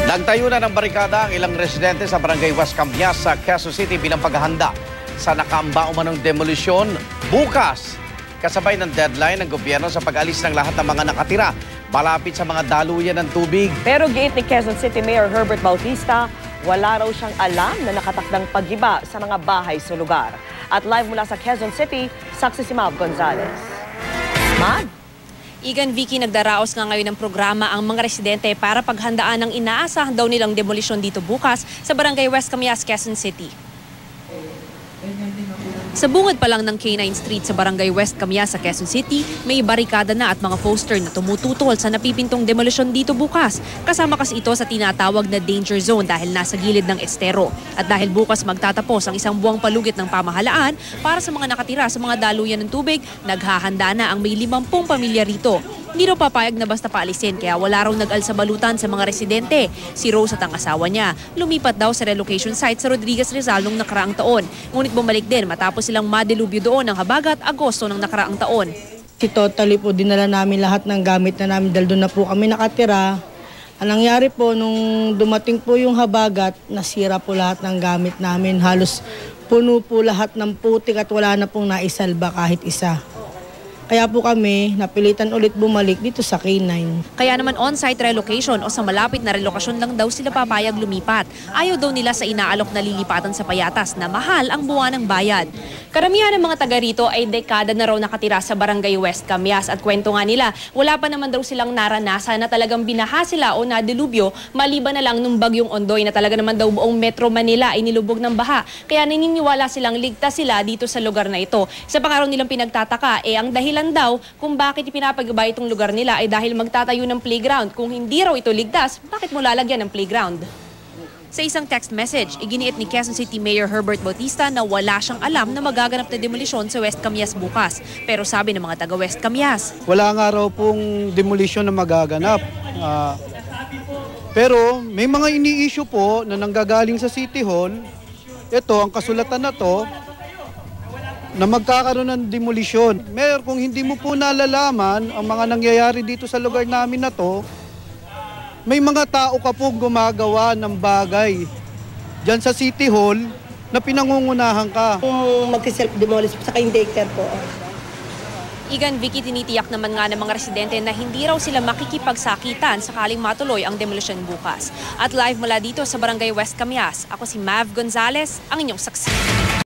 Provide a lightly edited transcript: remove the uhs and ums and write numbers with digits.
Nagtayo na ng barikada ang ilang residente sa Barangay West Cambias sa Quezon City bilang paghahanda sa nakaambao manong demolisyon bukas. Kasabay ng deadline ng gobyerno sa pag-alis ng lahat ng mga nakatira malapit sa mga daluyan ng tubig. Pero giit ni Quezon City Mayor Herbert Bautista, wala raw siyang alam na nakatakdang pag-iba sa mga bahay sa lugar. At live mula sa Quezon City, saksi si Mav Gonzalez. Mav? Igan Vicky, nagdaraos nga ngayon ng programa ang mga residente para paghandaan ng inaasahan daw nilang demolisyon dito bukas sa Barangay West Cambias, Quezon City. Sa bungad pa lang ng K9 Street sa Barangay West Cambias sa Quezon City, may barikada na at mga poster na tumututol sa napipintong demolisyon dito bukas. Kasama kasi ito sa tinatawag na danger zone dahil nasa gilid ng estero. At dahil bukas magtatapos ang isang buwang palugit ng pamahalaan para sa mga nakatira sa mga daluyan ng tubig, naghahanda na ang may 50 pamilya rito. Hindi raw papayag na basta paalisin kaya wala raw nag-alsabalutan sa mga residente. Si Rose at ang asawa niya lumipat daw sa relocation site sa Rodriguez Rizal noong nakaraang taon. Ngunit bumalik din matapos silang madelubyo doon ng Habagat Agosto ng nakaraang taon. Totally po dinala namin lahat ng gamit na namin dahil doon na po kami nakatira. Ang nangyari po nung dumating po yung Habagat, nasira po lahat ng gamit namin. Halos puno po lahat ng putik at wala na pong naisalba kahit isa. Kaya po kami napilitan ulit bumalik dito sa K9. Kaya naman on-site relocation o sa malapit na relokasyon lang daw sila papayag lumipat. Ayaw daw nila sa inaalok na lilipatan sa Payatas na mahal ang buwan ng bayad. Karamihan ng mga taga rito ay dekada na raw nakatira sa Barangay West Cambias at kwento nga nila, wala pa naman daw silang naranasan na talagang binaha sila o nadelubyo maliban na lang nung bagyong Ondoy na talaga naman daw buong Metro Manila ay nilubog ng baha. Kaya naniniwala silang ligtas sila dito sa lugar na ito. Sa pangaraw nilang pinagtataka, ang dahilan daw kung bakit ipinapagawa itong lugar nila ay dahil magtatayo ng playground. Kung hindi raw ito ligtas, bakit mo lalagyan ng playground? Sa isang text message, iginiit ni Quezon City Mayor Herbert Bautista na wala siyang alam na magaganap na demolisyon sa West Cambias bukas. Pero sabi ng mga taga West Cambias, wala nga raw pong demolisyon na magaganap. Pero may mga ini-issue po na nanggagaling sa City Hall. Ito, ang kasulatan na to, na magkakaroon ng demolisyon. Mayor, kung hindi mo po nalalaman ang mga nangyayari dito sa lugar namin na to, may mga tao ka po gumagawa ng bagay dyan sa City Hall na pinangungunahan ka. Kung mag-self-demolish sa yung daycare po. Igan Vicky, tinitiyak naman nga ng mga residente na hindi raw sila makikipagsakitan sakaling matuloy ang demolisyon bukas. At live mula dito sa Barangay West Cambias, ako si Mav Gonzalez, ang inyong saksi.